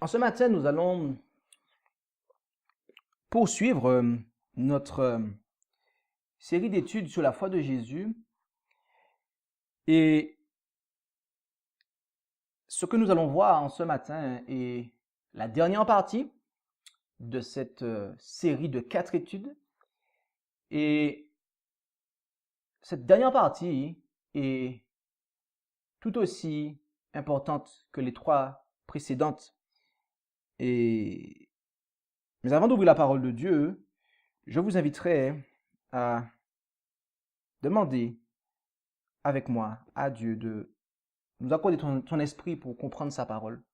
En ce matin, nous allons poursuivre notre série d'études sur la foi de Jésus. Et ce que nous allons voir en ce matin est la dernière partie de cette série de 4 études. Et cette dernière partie est tout aussi importante que les 3 précédentes. Mais avant d'ouvrir la parole de Dieu, je vous inviterai à demander avec moi à Dieu de nous accorder ton esprit pour comprendre sa parole.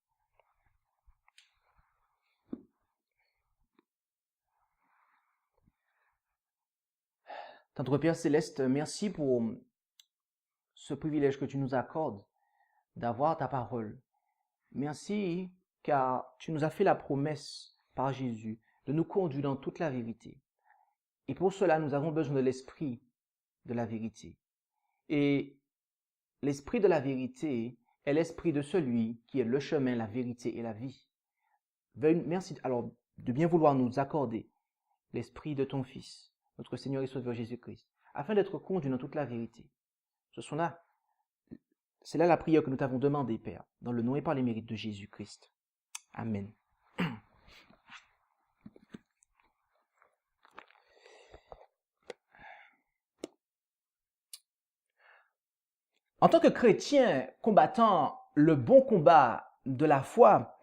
Notre Père Céleste, merci pour ce privilège que tu nous accordes d'avoir ta parole. Merci car tu nous as fait la promesse par Jésus de nous conduire dans toute la vérité. Et pour cela, nous avons besoin de l'esprit de la vérité. Et l'esprit de la vérité est l'esprit de celui qui est le chemin, la vérité et la vie. Merci alors de bien vouloir nous accorder l'esprit de ton Fils, notre Seigneur et Sauveur Jésus-Christ, afin d'être conduits dans toute la vérité. C'est là la prière que nous t'avons demandée, Père, dans le nom et par les mérites de Jésus-Christ. Amen. En tant que chrétien combattant le bon combat de la foi,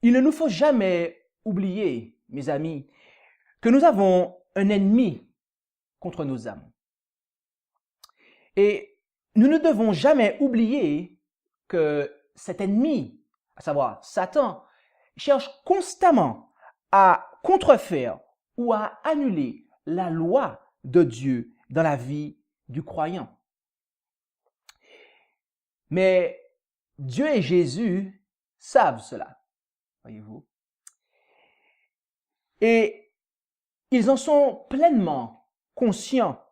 il ne nous faut jamais oublier, mes amis, que nous avons un ennemi contre nos âmes. Et nous ne devons jamais oublier que cet ennemi, à savoir Satan, cherche constamment à contrefaire ou à annuler la loi de Dieu dans la vie du croyant. Mais Dieu et Jésus savent cela, voyez-vous. Et ils en sont pleinement conscients.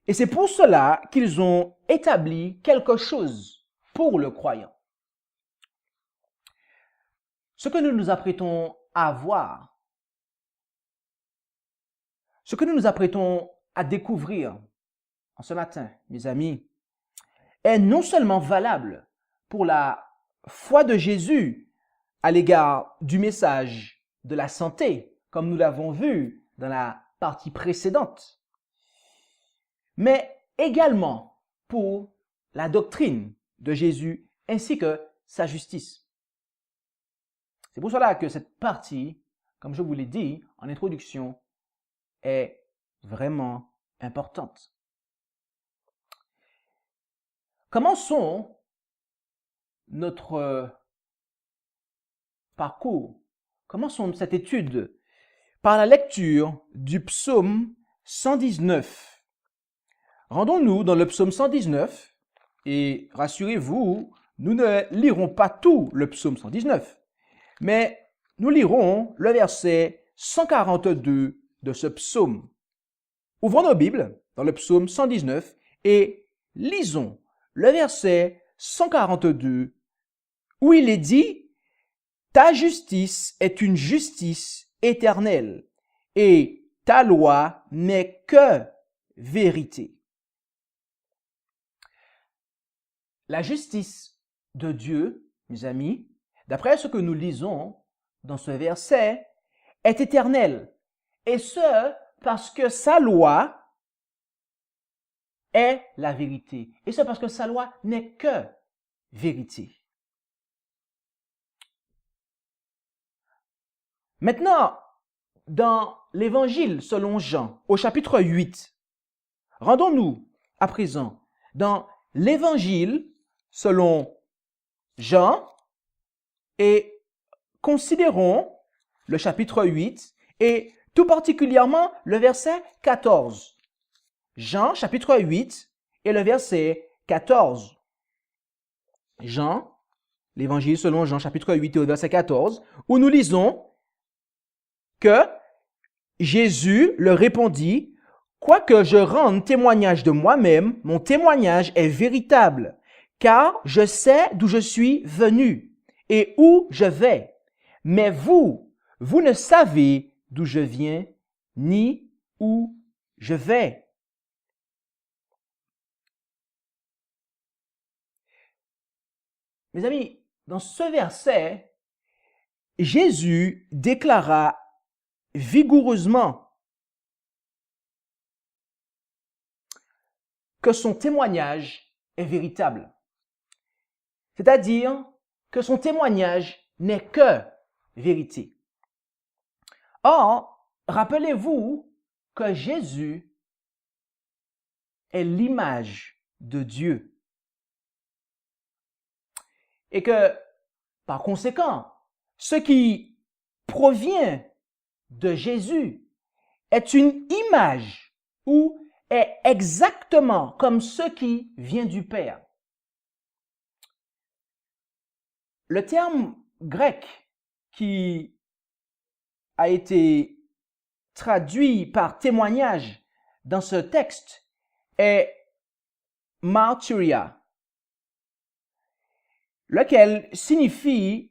Et c'est pour cela qu'ils ont établi quelque chose pour le croyant. Ce que nous nous apprêtons à voir, ce que nous nous apprêtons à découvrir en ce matin, mes amis, est non seulement valable pour la foi de Jésus à l'égard du message de la santé, comme nous l'avons vu dans la partie précédente, mais également pour la doctrine de Jésus ainsi que sa justice. C'est pour cela que cette partie, comme je vous l'ai dit en introduction, est vraiment importante. Commençons notre parcours, commençons cette étude par la lecture du psaume 119. Rendons-nous dans le psaume 119 et rassurez-vous, nous ne lirons pas tout le psaume 119, mais nous lirons le verset 142 de ce psaume. Ouvrons nos Bibles dans le psaume 119 et lisons le verset 142 où il est dit « Ta justice est une justice éternelle et ta loi n'est que vérité. » La justice de Dieu, mes amis, d'après ce que nous lisons dans ce verset, est éternelle. Et ce, parce que sa loi est la vérité. Et ce, parce que sa loi n'est que vérité. Maintenant, dans l'Évangile selon Jean, au chapitre 8, rendons-nous à présent dans l'Évangile selon Jean et considérons le chapitre 8 et tout particulièrement le verset 14. Jean, chapitre 8 et le verset 14. Jean, l'Évangile selon Jean, chapitre 8 et au verset 14, où nous lisons que Jésus leur répondit « Quoique je rende témoignage de moi-même, mon témoignage est véritable, car je sais d'où je suis venu, et où je vais. Mais vous ne savez d'où je viens, ni où je vais. Mes amis, dans ce verset, Jésus déclara vigoureusement que son témoignage est véritable. C'est-à-dire que son témoignage n'est que vérité. Or, rappelez-vous que Jésus est l'image de Dieu. Et que, par conséquent, ce qui provient de Jésus est une image ou est exactement comme ce qui vient du Père. Le terme grec qui a été traduit par témoignage dans ce texte est martyria, lequel signifie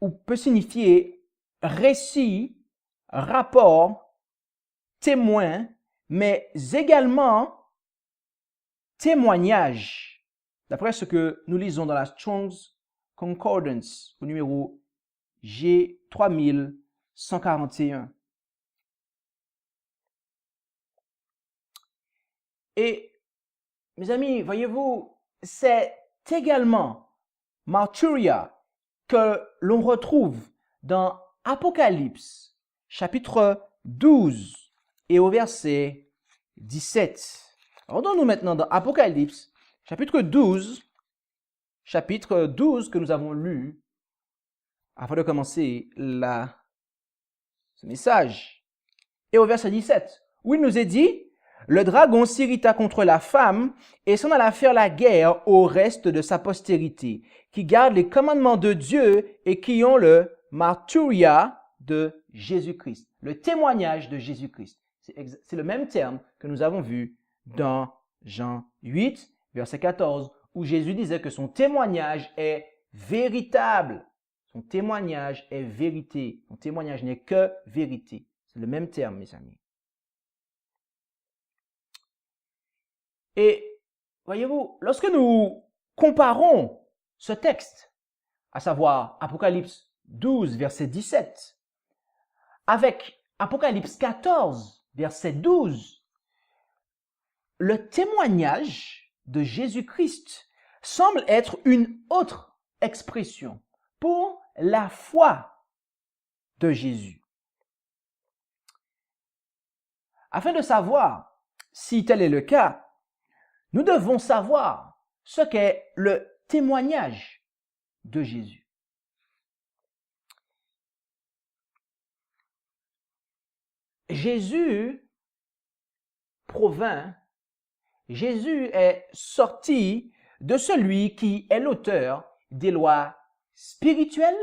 ou peut signifier récit, rapport, témoin, mais également témoignage, d'après ce que nous lisons dans la Strong's Concordance au numéro G3141. Et mes amis, voyez-vous, c'est également martyria que l'on retrouve dans Apocalypse, chapitre 12 et au verset 17. Rendons-nous maintenant dans Apocalypse, chapitre 12 que nous avons lu afin de commencer ce message. Et au verset 17, où il nous est dit, « Le dragon s'irrita contre la femme et s'en alla faire la guerre au reste de sa postérité, qui gardent les commandements de Dieu et qui ont le martyria de Jésus-Christ. » Le témoignage de Jésus-Christ. C'est le même terme que nous avons vu dans Jean 8, verset 14, où Jésus disait que son témoignage est véritable. Son témoignage est vérité. Son témoignage n'est que vérité. C'est le même terme, mes amis. Et voyez-vous, lorsque nous comparons ce texte, à savoir Apocalypse 12, verset 17, avec Apocalypse 14, verset 12, le témoignage de Jésus-Christ semble être une autre expression pour la foi de Jésus. Afin de savoir si tel est le cas, nous devons savoir ce qu'est le témoignage de Jésus. Jésus est sorti de celui qui est l'auteur des lois spirituelles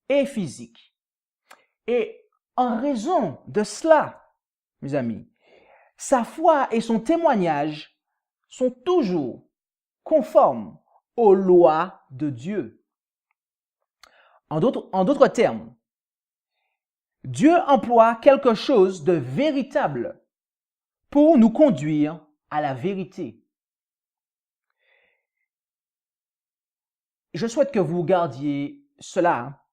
et physiques. Et en raison de cela, mes amis, sa foi et son témoignage sont toujours conformes aux lois de Dieu. En d'autres termes, Dieu emploie quelque chose de véritable pour nous conduire à la vérité. Je souhaite que vous gardiez cela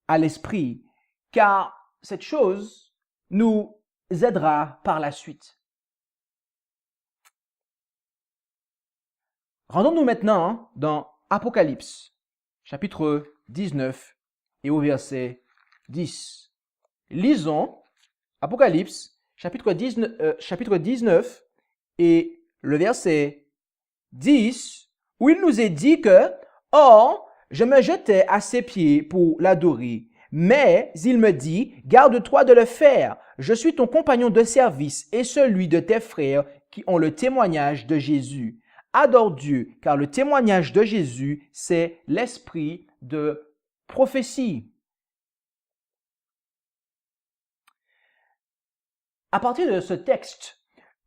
à l'esprit, car cette chose nous aidera par la suite. Rendons-nous maintenant dans Apocalypse, chapitre 19 et au verset 10. Lisons Apocalypse, chapitre 19 et le verset 10, où il nous est dit que « Or, je me jetais à ses pieds pour l'adorer. Mais il me dit, garde-toi de le faire. Je suis ton compagnon de service et celui de tes frères qui ont le témoignage de Jésus. Adore Dieu, car le témoignage de Jésus, c'est l'esprit de prophétie. » À partir de ce texte,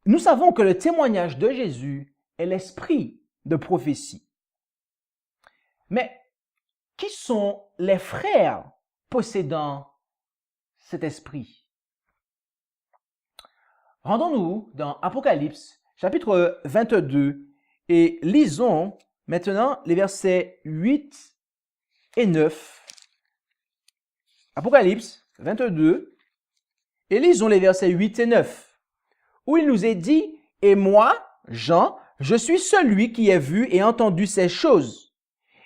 nous savons que le témoignage de Jésus est l'esprit de prophétie. Mais qui sont les frères possédant cet esprit? Rendons-nous dans Apocalypse, chapitre 22, et lisons maintenant les versets 8 et 9. Apocalypse 22, et lisons les versets 8 et 9, où il nous est dit, « Et moi, Jean, je suis celui qui a vu et entendu ces choses.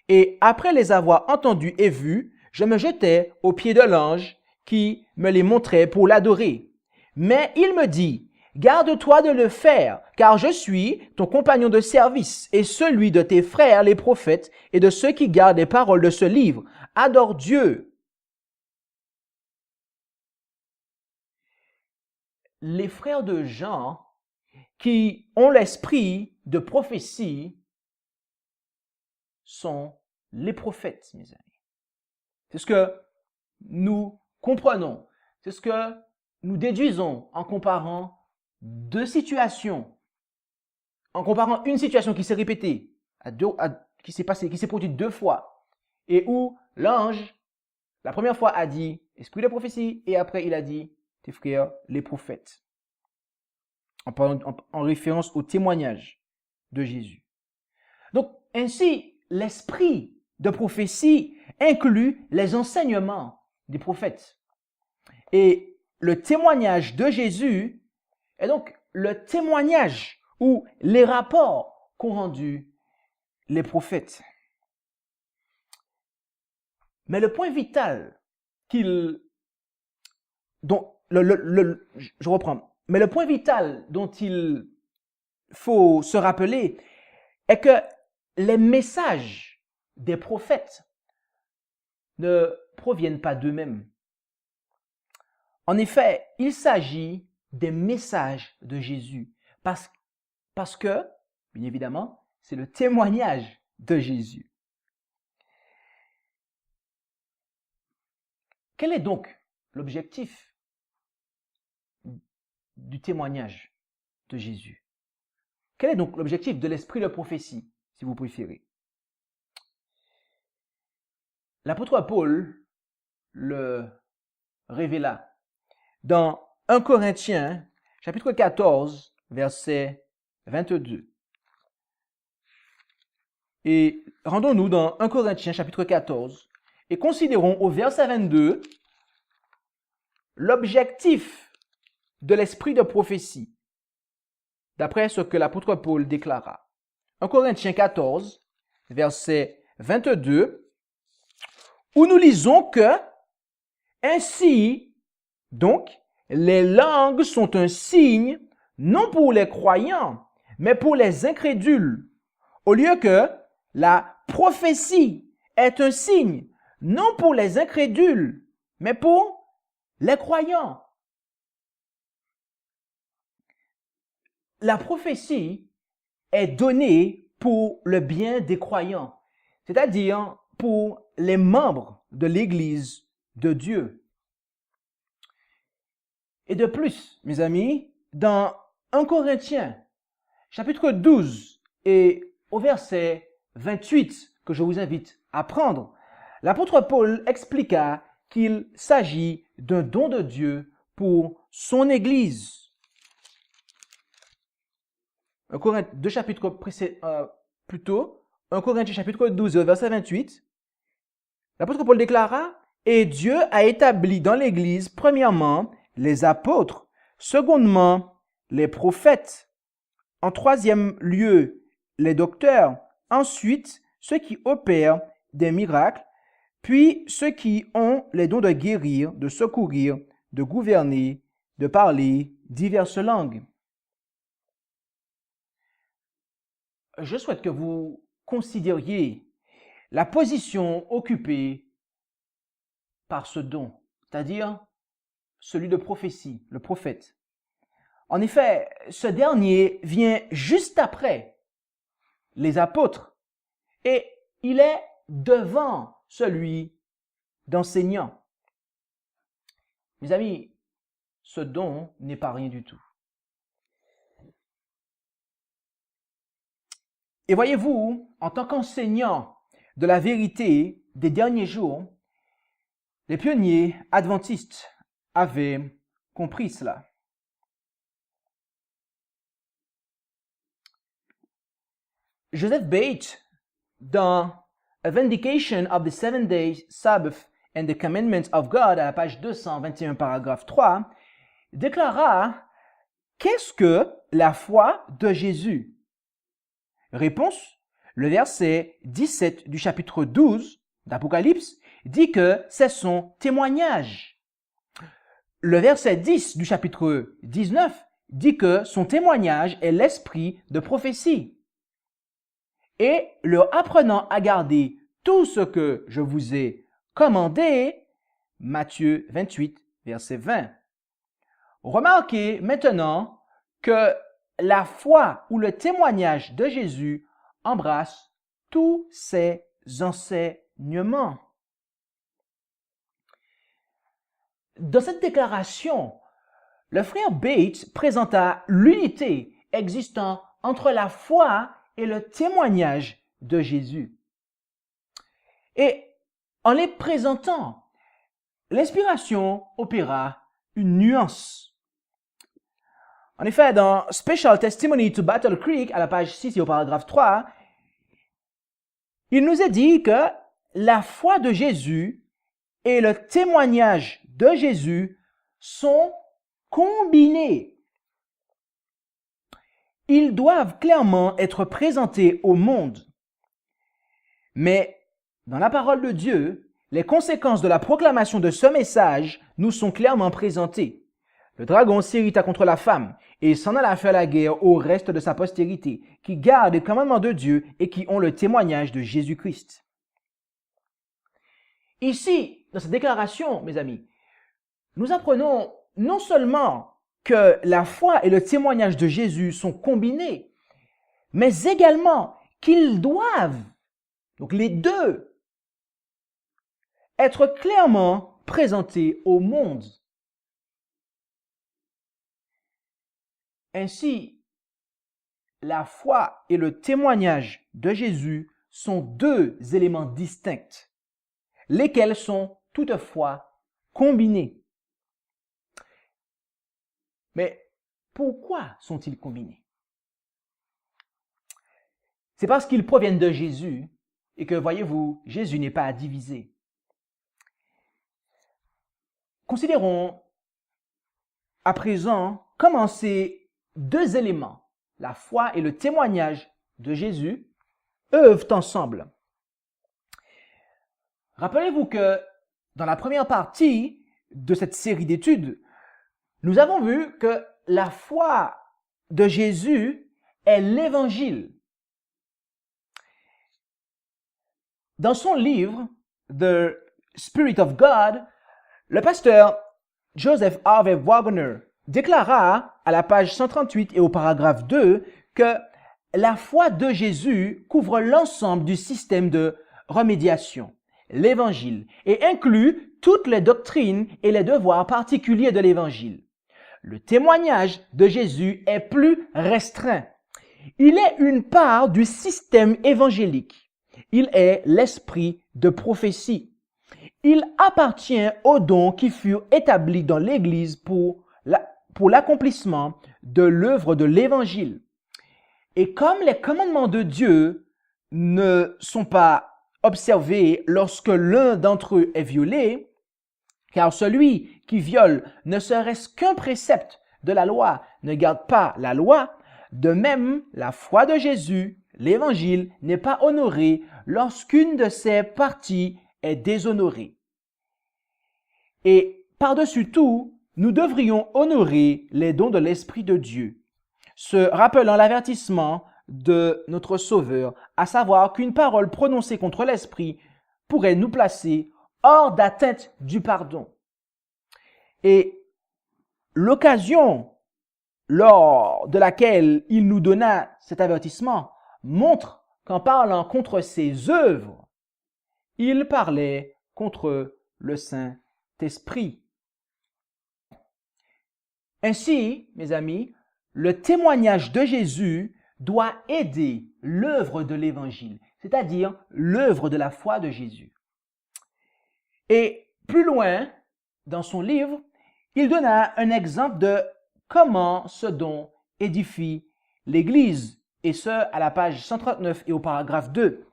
Et après les avoir entendues et vues, je me jetai aux pieds de l'ange qui me les montrait pour l'adorer. Mais il me dit, garde-toi de le faire, car je suis ton compagnon de service et celui de tes frères les prophètes et de ceux qui gardent les paroles de ce livre. Adore Dieu. » Les frères de Jean qui ont l'esprit de prophétie sont les prophètes, mes amis. C'est ce que nous comprenons. C'est ce que nous déduisons en comparant deux situations. En comparant une situation qui s'est répétée, qui s'est produite deux fois, et où l'ange, la première fois, a dit « esprit de prophétie » et après il a dit « tes frères, les prophètes ». En référence au témoignage de Jésus. Donc, ainsi, l'esprit de prophétie inclut les enseignements des prophètes. Et le témoignage de Jésus est donc le témoignage ou les rapports qu'ont rendus les prophètes. Mais le point vital Mais le point vital dont il faut se rappeler est que les messages des prophètes ne proviennent pas d'eux-mêmes. En effet, il s'agit des messages de Jésus parce que, bien évidemment, c'est le témoignage de Jésus. Quel est donc l'objectif du témoignage de Jésus? Quel est donc l'objectif de l'esprit de prophétie, si vous préférez? L'apôtre Paul le révéla dans 1 Corinthiens, chapitre 14, verset 22. Et rendons-nous dans 1 Corinthiens, chapitre 14, et considérons au verset 22 l'objectif de l'esprit de prophétie, d'après ce que l'apôtre Paul déclara. 1 Corinthiens 14, verset 22, où nous lisons que « Ainsi, donc, les langues sont un signe, non pour les croyants, mais pour les incrédules, au lieu que la prophétie est un signe, non pour les incrédules, mais pour les croyants. » La prophétie est donnée pour le bien des croyants, c'est-à-dire pour les membres de l'Église de Dieu. Et de plus, mes amis, dans 1 Corinthiens, chapitre 12 et au verset 28, que je vous invite à prendre, l'apôtre Paul expliqua qu'il s'agit d'un don de Dieu pour son Église. 1 Corinthiens chapitre 12 et verset 28, l'apôtre Paul déclara « Et Dieu a établi dans l'Église, premièrement, les apôtres, secondement, les prophètes, en troisième lieu, les docteurs, ensuite, ceux qui opèrent des miracles, puis ceux qui ont les dons de guérir, de secourir, de gouverner, de parler diverses langues. » Je souhaite que vous considériez la position occupée par ce don, c'est-à-dire celui de prophétie, le prophète. En effet, ce dernier vient juste après les apôtres et il est devant celui d'enseignant. Mes amis, ce don n'est pas rien du tout. Et voyez-vous, en tant qu'enseignant, de la vérité des derniers jours, les pionniers adventistes avaient compris cela. Joseph Bates, dans A Vindication of the Seven-Day Sabbath and the Commandments of God, à la page 221, paragraphe 3, déclara « Qu'est-ce que la foi de Jésus ?» Réponse, le verset 17 du chapitre 12 d'Apocalypse dit que c'est son témoignage. Le verset 10 du chapitre 19 dit que son témoignage est l'esprit de prophétie. Et leur apprenant à garder tout ce que je vous ai commandé, Matthieu 28, verset 20. Remarquez maintenant que la foi ou le témoignage de Jésus embrasse tous ces enseignements. Dans cette déclaration, le frère Bates présenta l'unité existant entre la foi et le témoignage de Jésus. Et en les présentant, l'inspiration opéra une nuance. En effet, dans Special Testimony to Battle Creek, à la page 6 et au paragraphe 3, il nous est dit que la foi de Jésus et le témoignage de Jésus sont combinés. Ils doivent clairement être présentés au monde. Mais dans la parole de Dieu, les conséquences de la proclamation de ce message nous sont clairement présentées. Le dragon s'irrita contre la femme et s'en alla faire la guerre au reste de sa postérité, qui garde les commandements de Dieu et qui ont le témoignage de Jésus-Christ. Ici, dans cette déclaration, mes amis, nous apprenons non seulement que la foi et le témoignage de Jésus sont combinés, mais également qu'ils doivent, donc les deux, être clairement présentés au monde. Ainsi, la foi et le témoignage de Jésus sont deux éléments distincts, lesquels sont toutefois combinés. Mais pourquoi sont-ils combinés? C'est parce qu'ils proviennent de Jésus et que, voyez-vous, Jésus n'est pas à diviser. Considérons à présent comment ces deux éléments, la foi et le témoignage de Jésus, œuvrent ensemble. Rappelez-vous que dans la première partie de cette série d'études, nous avons vu que la foi de Jésus est l'Évangile. Dans son livre, The Spirit of God, le pasteur Joseph Harvey Wagner déclara à la page 138 et au paragraphe 2 que la foi de Jésus couvre l'ensemble du système de remédiation, l'Évangile, et inclut toutes les doctrines et les devoirs particuliers de l'Évangile. Le témoignage de Jésus est plus restreint. Il est une part du système évangélique. Il est l'esprit de prophétie. Il appartient aux dons qui furent établis dans l'Église pour l'accomplissement de l'œuvre de l'Évangile. Et comme les commandements de Dieu ne sont pas observés lorsque l'un d'entre eux est violé, car celui qui viole ne serait-ce qu'un précepte de la loi ne garde pas la loi, de même la foi de Jésus, l'Évangile, n'est pas honorée lorsqu'une de ses parties est déshonorée. Et par-dessus tout, nous devrions honorer les dons de l'Esprit de Dieu, se rappelant l'avertissement de notre Sauveur, à savoir qu'une parole prononcée contre l'Esprit pourrait nous placer hors d'atteinte du pardon. Et l'occasion lors de laquelle il nous donna cet avertissement montre qu'en parlant contre ses œuvres, il parlait contre le Saint-Esprit. Ainsi, mes amis, le témoignage de Jésus doit aider l'œuvre de l'Évangile, c'est-à-dire l'œuvre de la foi de Jésus. Et plus loin, dans son livre, il donna un exemple de comment ce don édifie l'Église, et ce, à la page 139 et au paragraphe 2.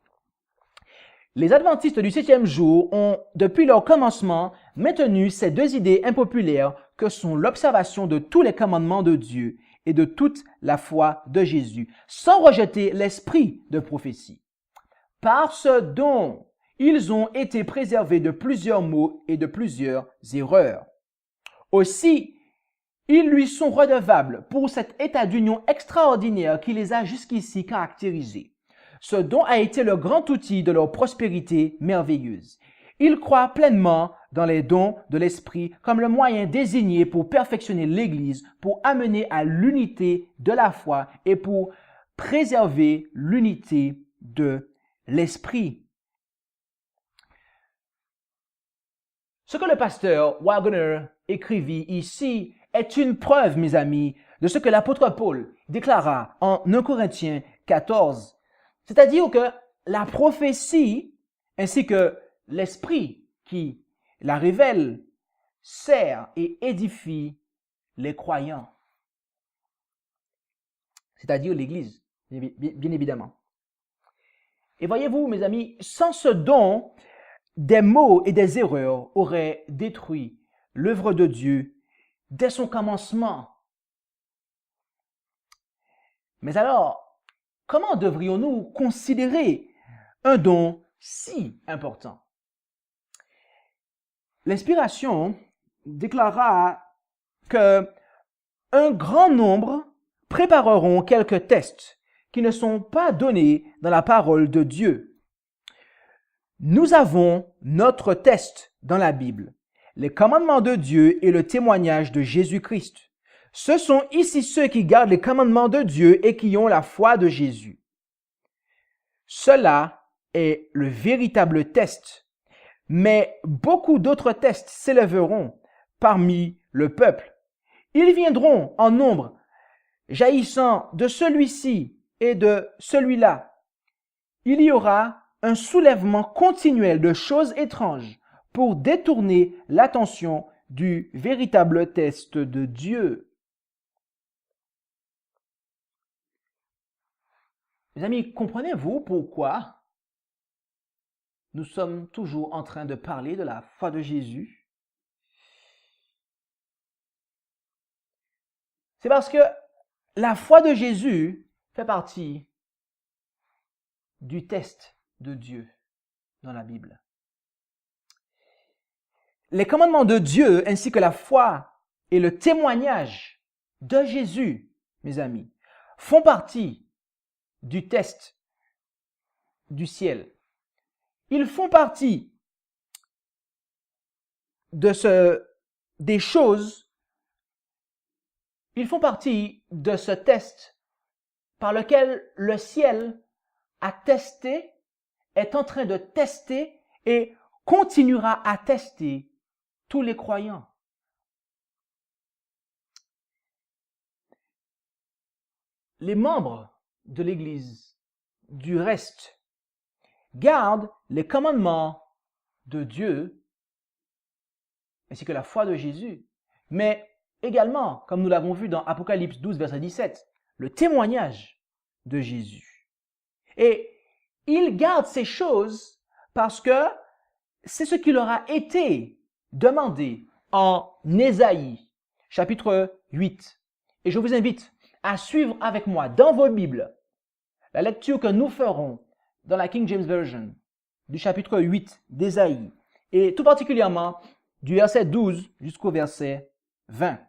Les adventistes du 7e jour ont, depuis leur commencement, maintenu ces deux idées impopulaires que sont l'observation de tous les commandements de Dieu et de toute la foi de Jésus, sans rejeter l'esprit de prophétie. Par ce don, ils ont été préservés de plusieurs maux et de plusieurs erreurs. Aussi, ils lui sont redevables pour cet état d'union extraordinaire qui les a jusqu'ici caractérisés. Ce don a été le grand outil de leur prospérité merveilleuse. Ils croient pleinement dans les dons de l'Esprit comme le moyen désigné pour perfectionner l'Église, pour amener à l'unité de la foi et pour préserver l'unité de l'Esprit. Ce que le pasteur Wagner écrivit ici est une preuve, mes amis, de ce que l'apôtre Paul déclara en 1 Corinthiens 14. C'est-à-dire que la prophétie ainsi que l'Esprit qui la révèle sert et édifie les croyants. C'est-à-dire l'Église, bien évidemment. Et voyez-vous, mes amis, sans ce don, des maux et des erreurs auraient détruit l'œuvre de Dieu dès son commencement. Mais alors, comment devrions-nous considérer un don si important? L'inspiration déclara que un grand nombre prépareront quelques tests qui ne sont pas donnés dans la parole de Dieu. Nous avons notre test dans la Bible, les commandements de Dieu et le témoignage de Jésus-Christ. Ce sont ici ceux qui gardent les commandements de Dieu et qui ont la foi de Jésus. Cela est le véritable test. Mais beaucoup d'autres tests s'élèveront parmi le peuple. Ils viendront en nombre, jaillissant de celui-ci et de celui-là. Il y aura un soulèvement continuel de choses étranges pour détourner l'attention du véritable test de Dieu. Mes amis, comprenez-vous pourquoi nous sommes toujours en train de parler de la foi de Jésus? C'est parce que la foi de Jésus fait partie du test de Dieu dans la Bible. Les commandements de Dieu ainsi que la foi et le témoignage de Jésus, mes amis, font partie du test du ciel. Ils font partie des choses, ils font partie de ce test par lequel le ciel a testé, est en train de tester et continuera à tester tous les croyants. Les membres de l'Église, du reste, gardent les commandements de Dieu ainsi que la foi de Jésus, mais également, comme nous l'avons vu dans Apocalypse 12, verset 17, le témoignage de Jésus. Et ils gardent ces choses parce que c'est ce qui leur a été demandé en Ésaïe, chapitre 8. Et je vous invite à suivre avec moi dans vos Bibles la lecture que nous ferons dans la King James Version du chapitre 8 d'Ésaïe et tout particulièrement du verset 12 jusqu'au verset 20.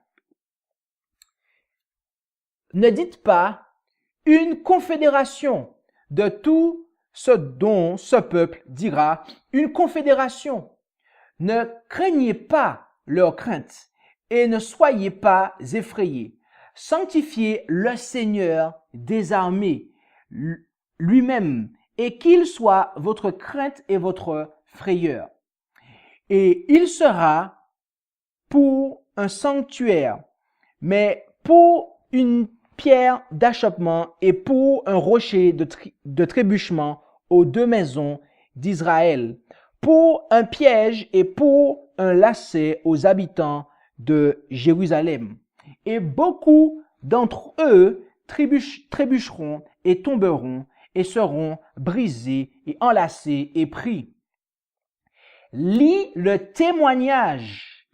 Ne dites pas une confédération de tout ce dont ce peuple dira une confédération. Ne craignez pas leur crainte et ne soyez pas effrayés. Sanctifiez le Seigneur des armées lui-même et qu'il soit votre crainte et votre frayeur. Et il sera pour un sanctuaire, mais pour une pierre d'achoppement et pour un rocher de trébuchement aux deux maisons d'Israël, pour un piège et pour un lacet aux habitants de Jérusalem. Et beaucoup d'entre eux trébucheront et tomberont et seront brisés et enlacés et pris. Lis le témoignage,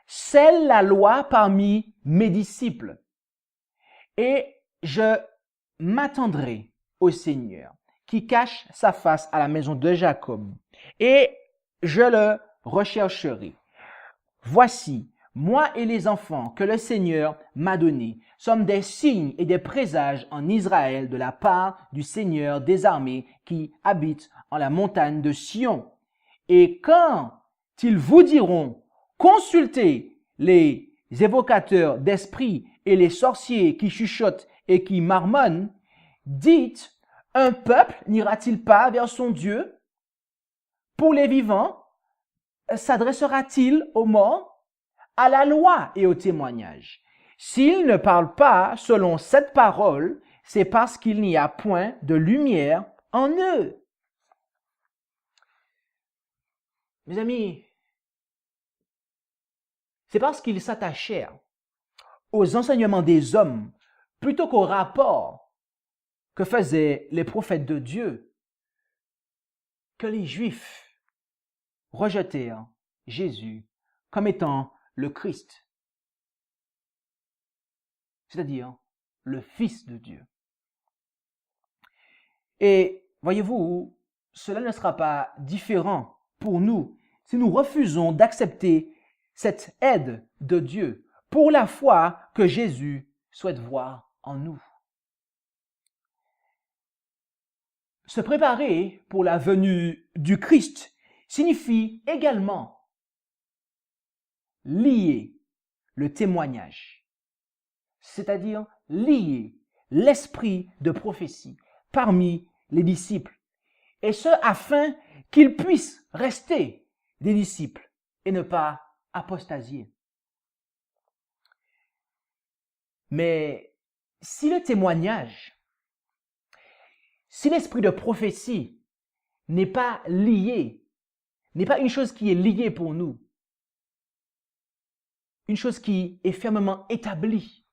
scelle la loi parmi mes disciples, et je m'attendrai au Seigneur qui cache sa face à la maison de Jacob, et je le rechercherai. Voici, moi et les enfants que le Seigneur m'a donnés sommes des signes et des présages en Israël de la part du Seigneur des armées qui habite en la montagne de Sion. Et quand ils vous diront, consultez les évocateurs d'esprits et les sorciers qui chuchotent et qui marmonnent, dites, un peuple n'ira-t-il pas vers son Dieu? Pour les vivants, s'adressera-t-il aux morts? À la loi et au témoignage. S'ils ne parlent pas selon cette parole, c'est parce qu'il n'y a point de lumière en eux. Mes amis, c'est parce qu'ils s'attachèrent aux enseignements des hommes plutôt qu'au rapport que faisaient les prophètes de Dieu que les Juifs rejetèrent Jésus comme étant le Christ, c'est-à-dire le Fils de Dieu. Et voyez-vous, cela ne sera pas différent pour nous si nous refusons d'accepter cette aide de Dieu pour la foi que Jésus souhaite voir en nous. Se préparer pour la venue du Christ signifie également lier le témoignage, c'est-à-dire lier l'esprit de prophétie parmi les disciples, et ce afin qu'ils puissent rester des disciples et ne pas apostasier. Mais si le témoignage, si l'esprit de prophétie n'est pas lié, n'est pas une chose qui est liée pour nous, une chose qui est fermement établie,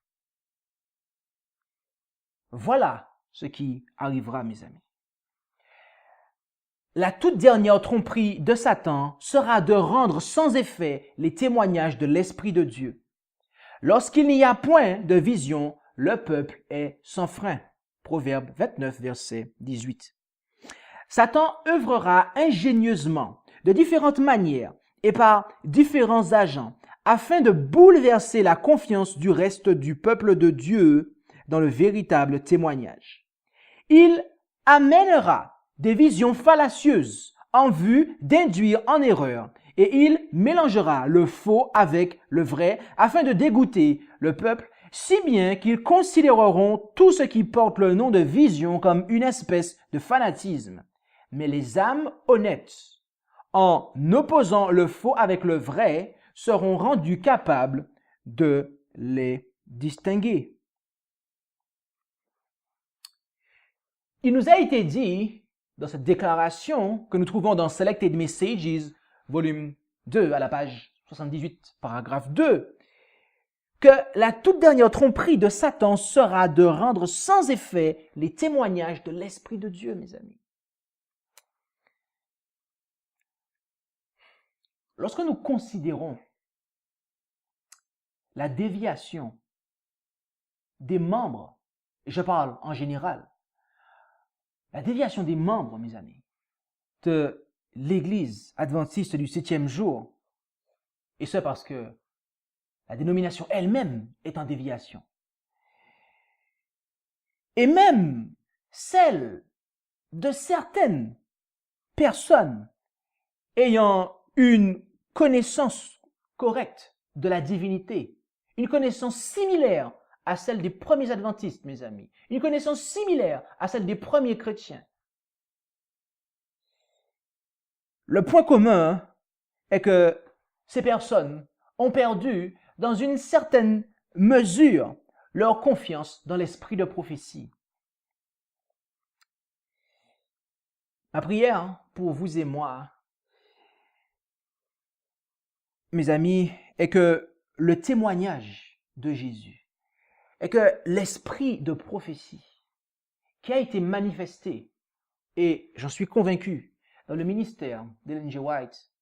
voilà ce qui arrivera, mes amis. La toute dernière tromperie de Satan sera de rendre sans effet les témoignages de l'Esprit de Dieu. Lorsqu'il n'y a point de vision, le peuple est sans frein. Proverbe 29, verset 18. Satan œuvrera ingénieusement, de différentes manières et par différents agents, afin de bouleverser la confiance du reste du peuple de Dieu dans le véritable témoignage. Il amènera des visions fallacieuses en vue d'induire en erreur, et il mélangera le faux avec le vrai afin de dégoûter le peuple, si bien qu'ils considéreront tout ce qui porte le nom de vision comme une espèce de fanatisme. Mais les âmes honnêtes, en opposant le faux avec le vrai, seront rendues capables de les distinguer. Il nous a été dit dans cette déclaration que nous trouvons dans Selected Messages, volume 2, à la page 78, paragraphe 2, que la toute dernière tromperie de Satan sera de rendre sans effet les témoignages de l'Esprit de Dieu, mes amis. Lorsque nous considérons la déviation des membres, et je parle en général, la déviation des membres, mes amis, de l'Église adventiste du 7e jour, et ce parce que la dénomination elle-même est en déviation. Et même celle de certaines personnes ayant une connaissance correcte de la divinité, une connaissance similaire à celle des premiers adventistes, mes amis, une connaissance similaire à celle des premiers chrétiens. Le point commun est que ces personnes ont perdu, dans une certaine mesure, leur confiance dans l'esprit de prophétie. Ma prière pour vous et moi, mes amis, est que le témoignage de Jésus, est que l'esprit de prophétie qui a été manifesté, et j'en suis convaincu, dans le ministère d'Ellen G. White,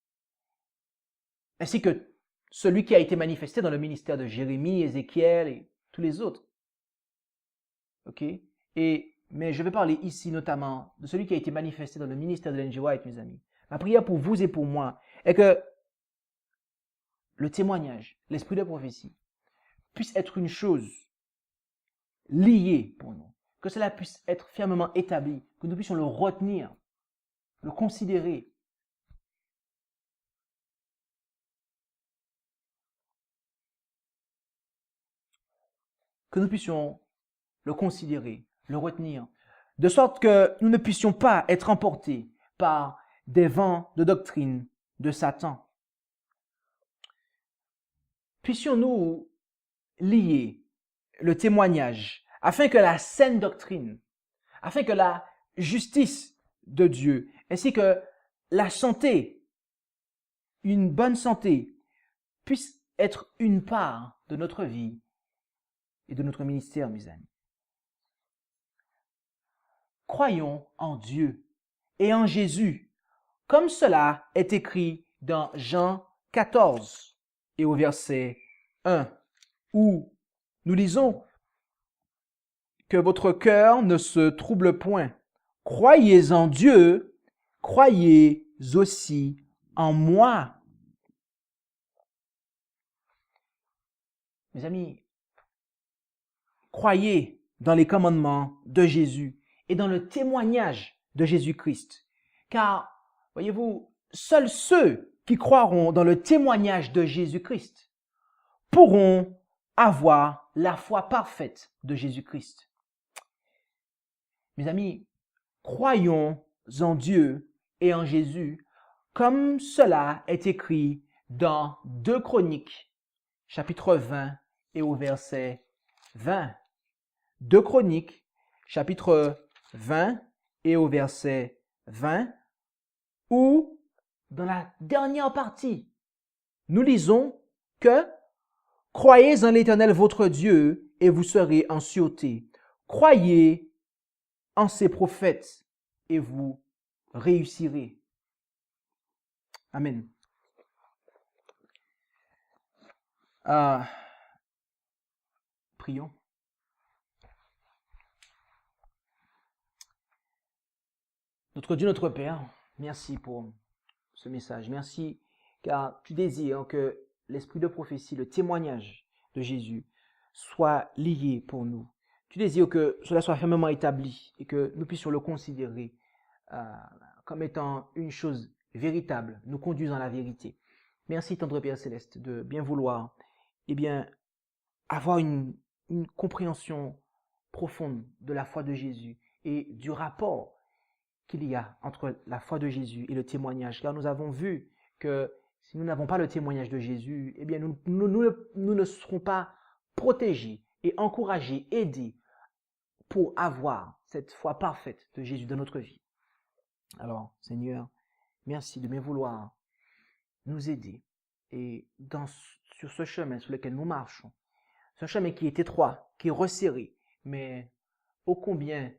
ainsi que celui qui a été manifesté dans le ministère de Jérémie, Ézéchiel et tous les autres. Ok? Mais je vais parler ici notamment de celui qui a été manifesté dans le ministère de Ellen G. White, mes amis. Ma prière pour vous et pour moi est que le témoignage, l'esprit de prophétie, puisse être une chose liée pour nous. Que cela puisse être fermement établi, que nous puissions le retenir, le considérer. Que nous puissions le considérer, le retenir, de sorte que nous ne puissions pas être emportés par des vents de doctrine de Satan. Puissions-nous lier le témoignage afin que la saine doctrine, afin que la justice de Dieu, ainsi que la santé, une bonne santé, puisse être une part de notre vie et de notre ministère, mes amis. Croyons en Dieu et en Jésus, comme cela est écrit dans Jean 14 et au verset 1, où nous lisons que votre cœur ne se trouble point. Croyez en Dieu, croyez aussi en moi. Mes amis, croyez dans les commandements de Jésus et dans le témoignage de Jésus-Christ. Car, voyez-vous, seuls ceux qui croiront dans le témoignage de Jésus-Christ pourront avoir la foi parfaite de Jésus-Christ. Mes amis, croyons en Dieu et en Jésus, comme cela est écrit dans 2 Chroniques, chapitre 20 et au verset 20. 2 Chroniques, chapitre 20 et au verset 20, où, dans la dernière partie, nous lisons que « Croyez en l'Éternel votre Dieu et vous serez en sûreté. Croyez en ses prophètes et vous réussirez. » Amen. Prions. Notre Dieu, notre Père, merci pour ce message. Merci car tu désires que l'esprit de prophétie, le témoignage de Jésus soit lié pour nous. Tu désires que cela soit fermement établi et que nous puissions le considérer comme étant une chose véritable, nous conduisant à la vérité. Merci, tendre Père Céleste, de bien vouloir avoir une compréhension profonde de la foi de Jésus et du rapport qu'il y a entre la foi de Jésus et le témoignage. Car nous avons vu que si nous n'avons pas le témoignage de Jésus, eh bien nous ne serons pas protégés et encouragés, aidés pour avoir cette foi parfaite de Jésus dans notre vie. Alors, Seigneur, merci de bien vouloir nous aider et sur ce chemin sur lequel nous marchons, ce chemin qui est étroit, qui est resserré, mais ô combien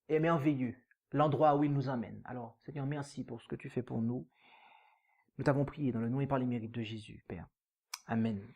est merveilleux l'endroit où il nous emmène. Alors, Seigneur, merci pour ce que tu fais pour nous. Nous t'avons prié dans le nom et par les mérites de Jésus, Père. Amen.